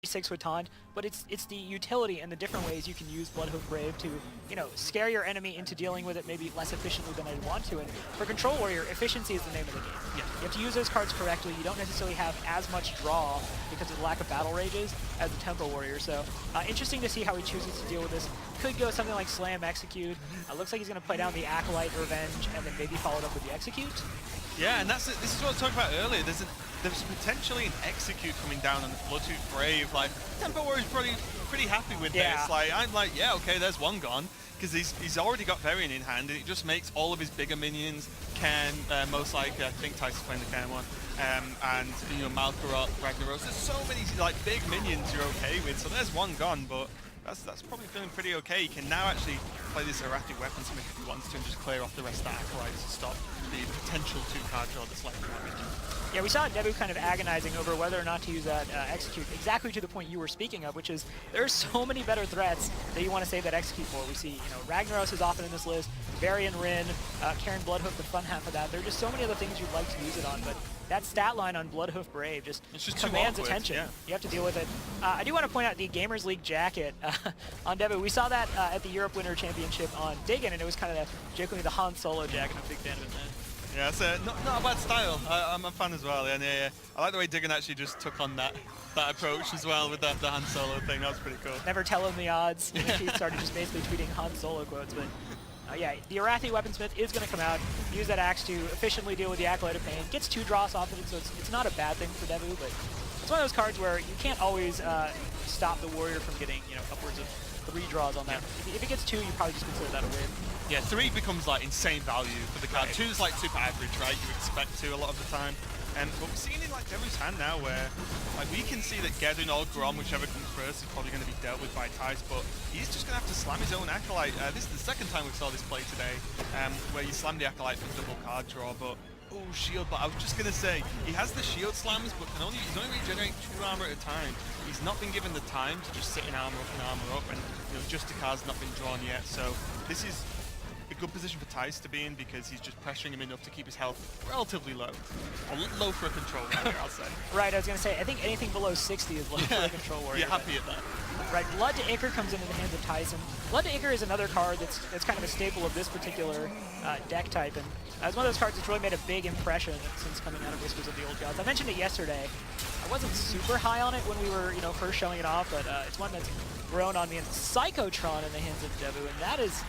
6 with Taunt, but it's the utility and the different ways you can use Bloodhoof Brave to, scare your enemy into dealing with it maybe less efficiently than I'd want to. And for Control Warrior, efficiency is the name of the game. Yeah. You have to use those cards correctly. You don't necessarily have as much draw because of the lack of battle rages as the Tempo Warrior. So interesting to see how he chooses to deal with this. Could go something like Slam Execute. Looks like he's going to play down the Acolyte Revenge and then maybe follow it up with the Execute. Yeah, and this is what I was talking about earlier. There's potentially an Execute coming down on the Bloodhoof Brave. Like, Tempo Warrior's pretty happy with this. Like, I'm like, yeah, okay, there's one gone. Because he's already got Varian in hand, and it just makes all of his bigger minions, Ken, most likely, I think Tyson's playing the Ken one, and, Malkarot, Ragnaros. There's so many, like, big minions you're okay with, so there's one gone, but that's probably feeling pretty okay. He can now actually play this erratic weaponsmith if he wants to and just clear off the rest of the Acolytes to stop the potential 2-card draw that's left in that minion. Yeah, we saw Debu kind of agonizing over whether or not to use that Execute, exactly to the point you were speaking of, which is there's so many better threats that you want to save that Execute for. We see, Ragnaros is often in this list, Varian Rin, Karen Bloodhoof, the fun half of that. There are just so many other things you'd like to use it on, but that stat line on Bloodhoof Brave just commands attention. Yeah. You have to deal with it. I do want to point out the Gamers League jacket on Debu. We saw that at the Europe Winter Championship on Diggin, and it was kind of jokingly the Han Solo jacket. I'm a big fan of it, man. Yeah, it's not a bad style. I'm a fan as well. And yeah, I like the way Diggin actually just took on that approach as well with the Han Solo thing. That was pretty cool. Never tell him the odds. He started just basically tweeting Han Solo quotes, but yeah, the Arathi Weaponsmith is going to come out, use that axe to efficiently deal with the Acolyte of Pain. Gets 2 draws off of it, so it's not a bad thing for Debu, but it's one of those cards where you can't always stop the warrior from getting, upwards of 3 draws on that. Yeah. If it gets 2, you probably just consider that a win. Yeah, 3 becomes like insane value for the card. 2 is like super average, right? You expect 2 a lot of the time. But we're seeing in like Debu's hand now where like we can see that Gedun or Grom, whichever comes first, is probably going to be dealt with by Tice, but he's just going to have to slam his own Acolyte. This is the second time we saw this play today, where you slam the Acolyte for double card draw, but oh, shield, but I was just going to say, he has the shield slams, but he's only regenerating 2 armor at a time. He's not been given the time to just sit in armor up, and Justicard's not been drawn yet, so this is a good position for Tice to be in because he's just pressuring him enough to keep his health relatively low. Low for a control warrior, I'll say. Right, I was going to say, I think anything below 60 is low for a control warrior. You're happy at that. Right, Blood to Ichor comes into the hands of Tyson. Blood to Ichor is another card that's kind of a staple of this particular deck type, and it's one of those cards that's really made a big impression since coming out of Whispers of the Old Gods. I mentioned it yesterday. I wasn't super high on it when we were, first showing it off, but it's one that's grown on me. And Psychotron in the hands of Debu, and that is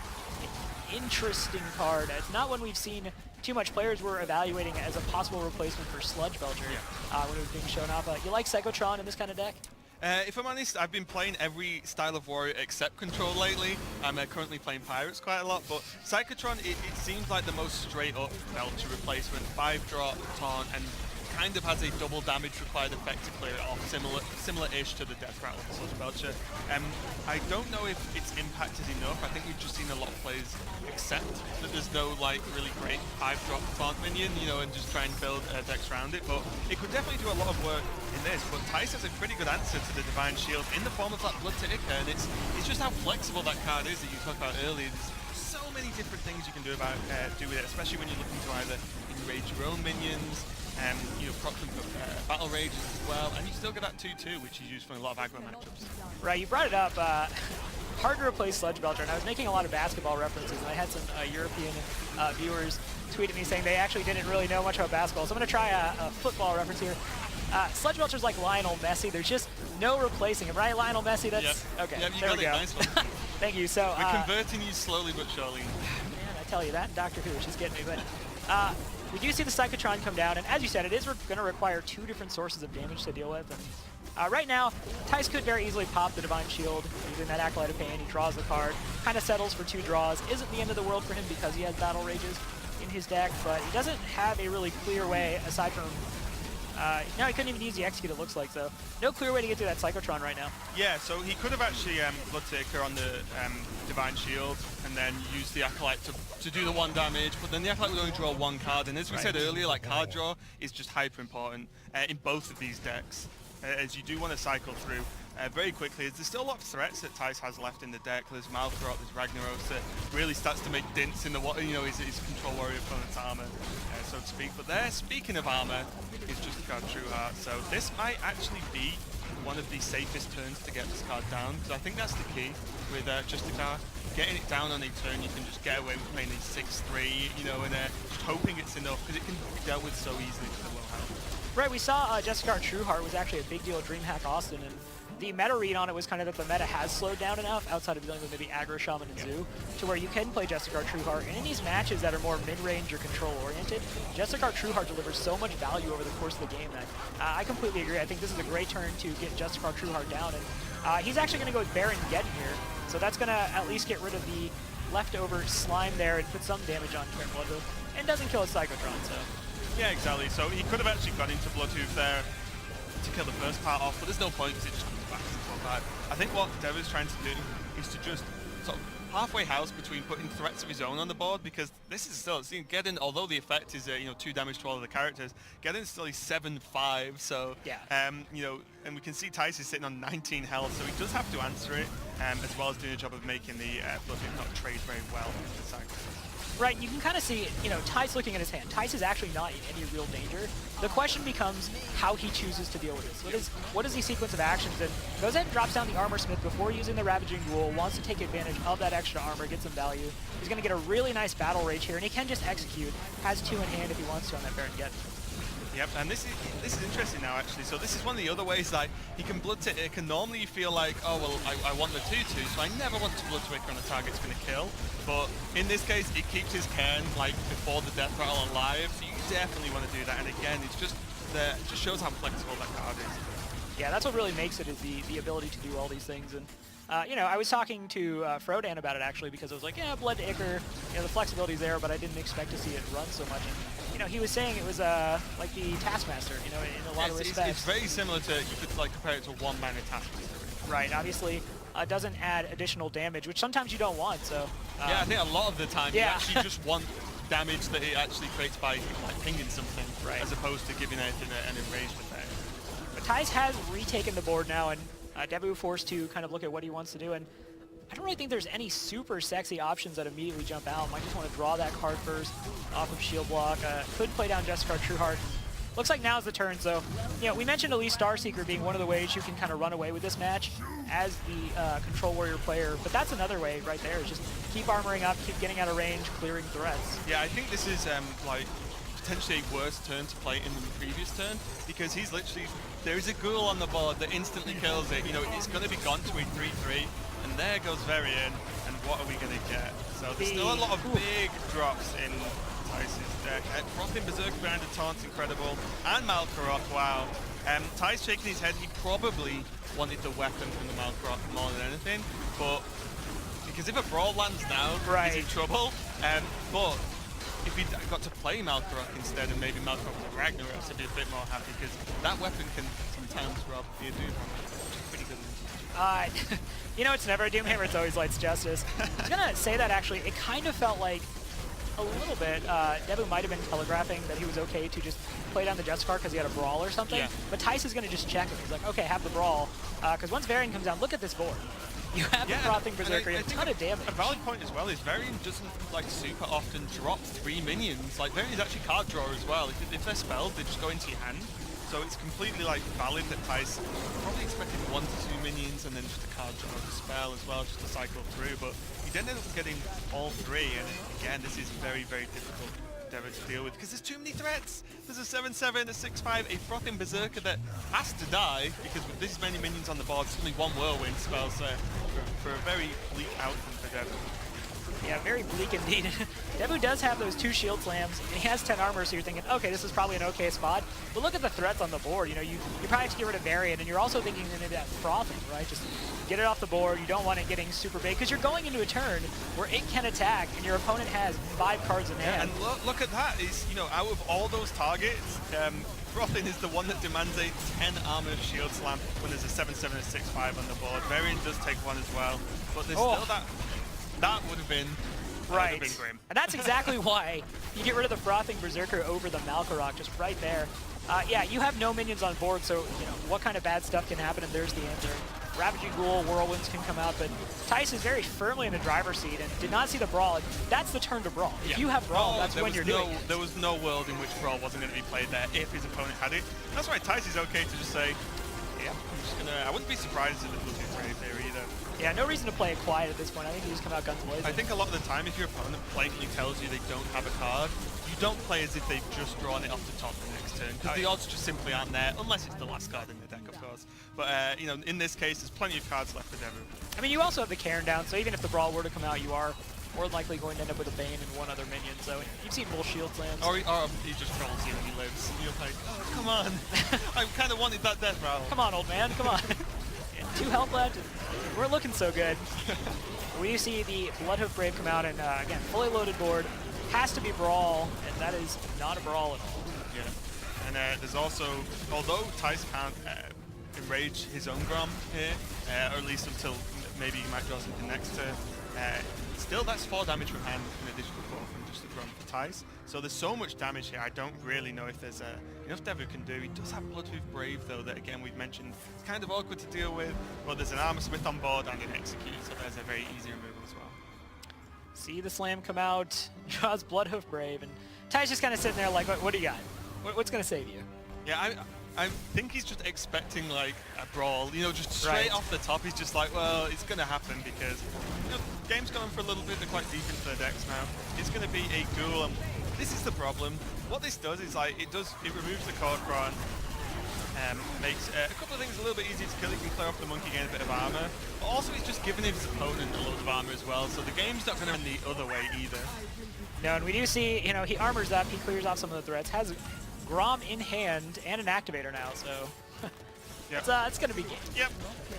an interesting card. It's not one we've seen too much. Players were evaluating as a possible replacement for Sludge Belcher when it was being shown off. You like Psychotron in this kind of deck? If I'm honest, I've been playing every style of warrior except control lately. I'm currently playing pirates quite a lot, but Psychotron, it seems like the most straight up Belcher replacement. 5-drop, taunt, and kind of has a double damage required effect to clear it off, similar-ish to the Death Rattle of Sludge Belcher. I don't know if it's impacted enough. I think we've just seen a lot of players accept that there's no like really great 5-drop taunt minion, and just try and build decks around it. But it could definitely do a lot of work in this. But Tice has a pretty good answer to the Divine Shield in the form of that Blood to Ichor, and it's just how flexible that card is that you talked about earlier. There's so many different things you can do with it, especially when you're looking to either enrage your own minions, proc them for battle rages as well, and you still get that 2-2, which is used for a lot of aggro matchups. Right, you brought it up. Hard to replace Sludge Belcher, and I was making a lot of basketball references, and I had some European viewers tweet at me saying they actually didn't really know much about basketball, so I'm going to try a football reference here. Sludge Belcher's like Lionel Messi. There's just no replacing him, right, Lionel Messi? That's okay. Yep, you there got we it. go. Nice one. Thank you. So we're converting you slowly but surely. Man, I tell you, that Doctor Who, she's getting me. But we do see the Psychotron come down, and as you said, it is going to require 2 different sources of damage to deal with. And right now, Tice could very easily pop the Divine Shield using that Acolyte of Pain. He draws the card, kind of settles for 2 draws. Isn't the end of the world for him because he has Battle Rages in his deck, but he doesn't have a really clear way aside from. Now he couldn't even use the Execute, it looks like, so no clear way to get through that Psychotron right now. Yeah, so he could have actually Blood to Ichor on the Divine Shield and then use the Acolyte to do the 1 damage, but then the Acolyte would only draw 1 card, and as we said earlier, like card draw is just hyper important in both of these decks, as you do want to cycle through very quickly. There's still a lot of threats that Tice has left in the deck. There's Malkarot, there's Ragnaros that really starts to make dints in the his control warrior opponent's armor, so to speak. But there, speaking of armor, is Justicard Trueheart. So this might actually be one of the safest turns to get this card down. So I think that's the key with Justicar. Getting it down on a turn, you can just get away with playing a 6-3, you know, and just hoping it's enough, because it can be dealt with so easily with the low health. Right, we saw Justicar Trueheart was actually a big deal at DreamHack Austin, and the meta read on it was kind of that the meta has slowed down enough, outside of dealing with maybe Aggro Shaman and Zoo, to where you can play Justicar Trueheart. And in these matches that are more mid-range or control-oriented, Justicar Trueheart delivers so much value over the course of the game that I completely agree. I think this is a great turn to get Justicar Trueheart down, and he's actually going to go with Baron Geddon here, so that's going to at least get rid of the leftover slime there and put some damage on Karen Bloodhoof, and doesn't kill his Psychotron, so... Yeah, exactly. So he could have actually gone into Bloodhoof there to kill the first part off, but there's no point because it just comes back to 4-5. I think what Deva's trying to do is to just sort of halfway house between putting threats of his own on the board, because this is still, Geddon, although the effect is 2 damage to all of the characters, Geddon's still a 7-5, so yeah. you know, and we can see Tice is sitting on 19 health, so he does have to answer it, as well as doing a job of making the Bloodhoof not trade very well in the cycle. Right, you can kind of see, you know, Tice looking at his hand. Tice is actually not in any real danger. The question becomes how he chooses to deal with this. What is the sequence of actions? And goes ahead and drops down the Armor Smith before using the Ravaging Ghoul, wants to take advantage of that extra armor, get some value. He's going to get a really nice Battle Rage here, and he can just execute. Has 2 in hand if he wants to on that Baron Geddon. Yep, and this is interesting now, actually. So this is one of the other ways, like, he can Blood Tick. It can normally feel like, oh, well, I want the 2-2, so I never want to Blood Ticker on a target it's going to kill. But in this case, it keeps his Cairn, like, before the Death Rattle alive, so you definitely want to do that. And again, it's just it just shows how flexible that card is. Yeah, that's what really makes it, is the ability to do all these things. And you know, I was talking to Frodan about it, actually, because I was like, yeah, Blood to Ichor, you know, the flexibility's there, but I didn't expect to see it run so much. And, you know, he was saying it was like the Taskmaster, you know, in a lot of respects. It's very similar to, you could like compare it to one-mana Taskmaster. Right, obviously doesn't add additional damage, which sometimes you don't want, so... yeah, I think a lot of the time you actually just want damage that it actually creates by like pinging something, right, as opposed to giving anything an enragement there. But Tice has retaken the board now, and Debu forced to kind of look at what he wants to do, and I don't really think there's any super sexy options that immediately jump out. Might just want to draw that card first off of Shield Block. Could play down Justicar Trueheart. Looks like now's the turn, so, you know, we mentioned Elise Starseeker being one of the ways you can kind of run away with this match as the Control Warrior player, but that's another way right there, is just keep armoring up, keep getting out of range, clearing threats. Yeah, I think this is, like, potentially a worse turn to play in the previous turn, because he's literally, there is a ghoul on the board that instantly kills it. You know, it's going to be gone to a 3-3, and there goes Varian, and what are we going to get? So there's still a lot of big drops in Tice's deck. Frothing Berserker behind the taunt's incredible, and Malkorok, wow. Tice shaking his head, he probably wanted the weapon from the Malkorok more than anything, but because if a Brawl lands now, he's in trouble. But if he got to play Malkorok instead, and maybe Malkorok with Ragnarok, I'd be a bit more happy, because that weapon can sometimes rob the Doom, which is pretty good. You know, it's never a Doomhammer, it's always Lights Justice. I was gonna say that, actually, it kind of felt like a little bit, Debu might have been telegraphing that he was okay to just play down the Justicar because he had a Brawl or something, but Tice is gonna just check him. He's like, okay, have the Brawl, because once Varian comes down, look at this board. You have the Frothing Berserker, a ton of damage. A valid point as well is Varian doesn't like super often drop 3 minions. Like, Varian's actually card drawer as well. If they're spelled, they just go into your hand. So it's completely like valid that Tice probably expected 1 to 2 minions and then just a card draw of a spell as well, just to cycle through. But he ended up getting all 3, and again, this is very, very difficult endeavor to deal with because there's too many threats. There's a 7-7, a 6-5, a Frothing Berserker that has to die because with this many minions on the board, suddenly 1 Whirlwind spells for a very bleak outcome for Debu. Yeah, very bleak indeed. Debu does have those 2 shield slams, and he has 10 armor, so you're thinking, okay, this is probably an okay spot. But look at the threats on the board. You know, you probably have to get rid of Varian, and you're also thinking into that Frothing, right? Just get it off the board. You don't want it getting super big, because you're going into a turn where it can attack, and your opponent has 5 cards in hand. And look at that. Is, you know, out of all those targets, Frothing is the one that demands a 10 armor shield slam when there's a 7-7 and 6-5 on the board. Varian does take 1 as well, but there's still that would have been grim. And that's exactly why you get rid of the Frothing Berserker over the Malkorok, just right there. Yeah, you have no minions on board, so you know what kind of bad stuff can happen, and there's the answer. Ravaging Ghoul, Whirlwinds can come out, but Tice is very firmly in the driver's seat and did not see the Brawl. That's the turn to Brawl. If you have Brawl, that's when you're doing it. There was no world in which Brawl wasn't going to be played there if his opponent had it. That's why Tice is okay to just say, Yeah. I'm just gonna, I wouldn't be surprised if it was too brave there either. Yeah, no reason to play it quiet at this point. I think you just come out guns blazing. I think a lot of the time, if your opponent blatantly tells you they don't have a card, you don't play as if they've just drawn it off the top the next turn, because the odds just simply aren't there, unless it's the last card in the deck, of course. But, you know, in this case, there's plenty of cards left for Devu. I mean, you also have the Cairn down, so even if the Brawl were to come out, you are more than likely going to end up with a Bane and one other minion. So you've seen both shield slams. Or he just trolls you and he lives. And you're like, oh, come on. I kind of wanted that death rattle. Come on, old man, come on. Yeah, 2 health left, and we're looking so good. We see the Bloodhoof Brave come out, and again, fully loaded board. Has to be Brawl, and that is not a Brawl at all. Yeah. And there's also, although Tice can't enrage his own Grom here, or at least until maybe he might draw something next turn, still that's 4 damage from hand in addition to 4 from just the Grom for Tice. So there's so much damage here, I don't really know if there's enough Devu can do. He does have Bloodhoof Brave though, that again we've mentioned, it's kind of awkward to deal with, but there's an Armor Smith on board and an Execute, so there's a very easy removal as well. See the slam come out, draws Bloodhoof Brave, and Ty's just kind of sitting there like, what do you got? What's going to save you? Yeah, I think he's just expecting like a brawl, you know, just straight off the top. He's just like, well, it's going to happen because, you know, game's gone for a little bit. They're quite deep into their decks now. It's going to be a ghoul, and this is the problem. What this does is like it removes the Kor'kron, makes a couple of things a little bit easier to kill. He can clear off the monkey, gain a bit of armor, but also he's just giving his opponent a load of armor as well. So the game's not going to run the other way either. No, and we do see, you know, he armors up, he clears off some of the threats, has Grom in hand and an activator now, so Yep. it's going to be game. Yep,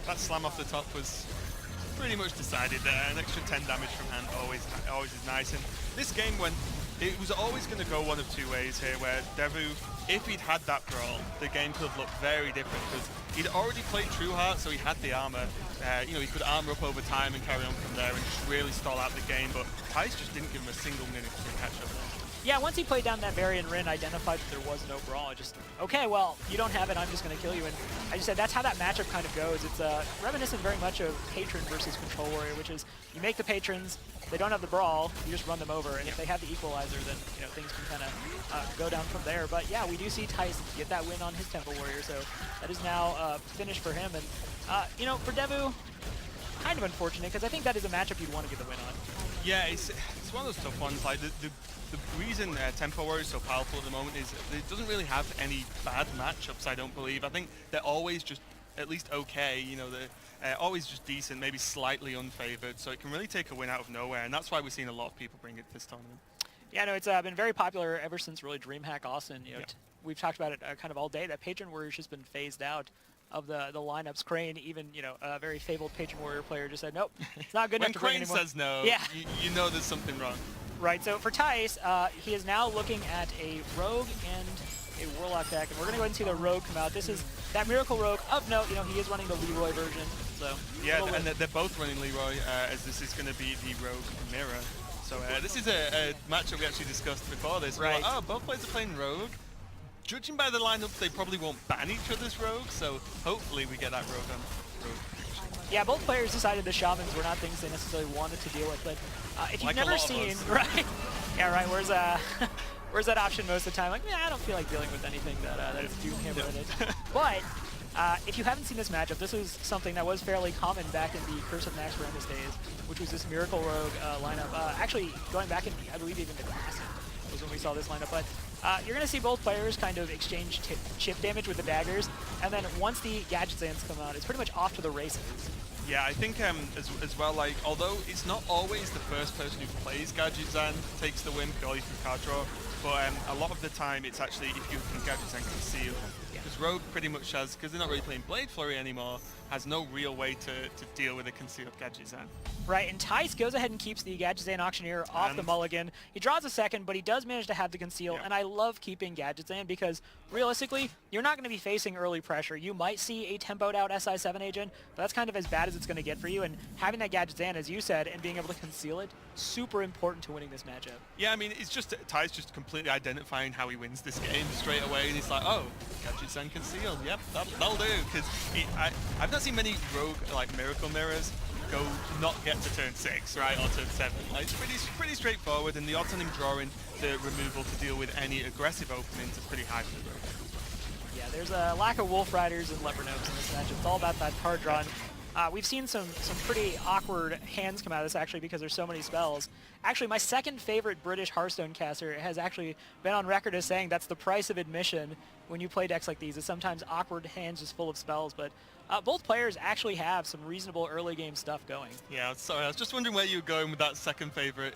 that slam off the top was pretty much decided there. An extra 10 damage from hand always is nice. And this game it was always going to go one of 2 ways here, where Devu, if he'd had that brawl, the game could have looked very different because he'd already played True Heart, so he had the armor. You know, he could armor up over time and carry on from there and just really stall out the game, but Tice just didn't give him a single minute to catch up there. Yeah, once he played down that Varian Rin, identified that there was no brawl, just, okay, well, you don't have it, I'm just going to kill you. And I just said that's how that matchup kind of goes. It's reminiscent very much of Patron versus Control Warrior, which is you make the patrons, they don't have the brawl, you just run them over, and if they have the equalizer, then, you know, things can kind of go down from there. But yeah, we do see Tice get that win on his Temple Warrior, so that is now finished for him. And, you know, for Devu, kind of unfortunate, because I think that is a matchup you'd want to get the win on. Yeah, it's one of those tough ones. Like the reason Tempo Warrior is so powerful at the moment is it doesn't really have any bad matchups, I don't believe. I think they're always just at least okay, you know, they're always just decent, maybe slightly unfavored, so it can really take a win out of nowhere, and that's why we've seen a lot of people bring it to this tournament. Yeah, no, it's been very popular ever since really DreamHack Austin. You know, Yeah. We've talked about it kind of all day, that Patron Warrior's just been phased out of the lineups. Crane, even, you know, a very fabled Patron Warrior player, just said, nope, it's not good enough to bring When anymore. Crane says no, yeah. you know there's something wrong. Right, so for Tice, he is now looking at a Rogue and a Warlock deck, and we're going to go ahead and see the Rogue come out. This is that Miracle Rogue. Of note, you know, he is running the Leroy version, so... Yeah, and they're both running Leroy, as this is going to be the Rogue Mirror. So this is a matchup we actually discussed before this. Right. We're like, oh, both players are playing Rogue. Judging by the lineups, they probably won't ban each other's Rogue, so hopefully we get that Rogue on Rogue. Yeah, both players decided the Shamans were not things they necessarily wanted to deal with, but if you've Like a never lot of seen... us. Right? Yeah, right, where's that option most of the time? Like, yeah, I don't feel like dealing with anything that is Doomhammer in it. But if you haven't seen this matchup, this is something that was fairly common back in the Curse of Nax Brandis days, which was this Miracle Rogue lineup. Actually, going back in, I believe, even the Classic was when we saw this lineup. But you're going to see both players kind of exchange chip damage with the daggers, and then once the Gadget Zans come out, it's pretty much off to the races. Yeah, I think as well, like, although it's not always the first person who plays Gadget Zan takes the win purely through card draw, but a lot of the time it's actually if you can Gadget Zan Conceal. Because Rogue pretty much has, because they're not really playing Blade Flurry anymore, has no real way to deal with a concealed Gadget Zan. Right, and Tice goes ahead and keeps the Gadget Zan Auctioneer off the mulligan. He draws a second, but he does manage to have the conceal, and I love keeping Gadget Zan because, realistically, you're not going to be facing early pressure. You might see a tempoed out SI7 agent, but that's kind of as bad as it's going to get for you, and having that Gadget Zan, as you said, and being able to conceal it, super important to winning this matchup. Yeah, I mean, it's just, Ty's just completely identifying how he wins this game straight away, and he's like, oh, Gadget Zan Concealed, yep, that'll do, because I've not seen many Rogue, like, Miracle Mirrors not get to turn 6, right, or turn 7. Like, it's pretty straightforward, and the odds on him drawing the removal to deal with any aggressive openings are pretty high for the Rogue. Yeah, there's a lack of Wolf Riders and Leper Gnomes in this match. It's all about that card draw. We've seen some pretty awkward hands come out of this actually because there's so many spells. Actually, my second favorite British Hearthstone caster has actually been on record as saying that's the price of admission when you play decks like these, is sometimes awkward hands just full of spells. But both players actually have some reasonable early game stuff going. Yeah, sorry, I was just wondering where you were going with that second favorite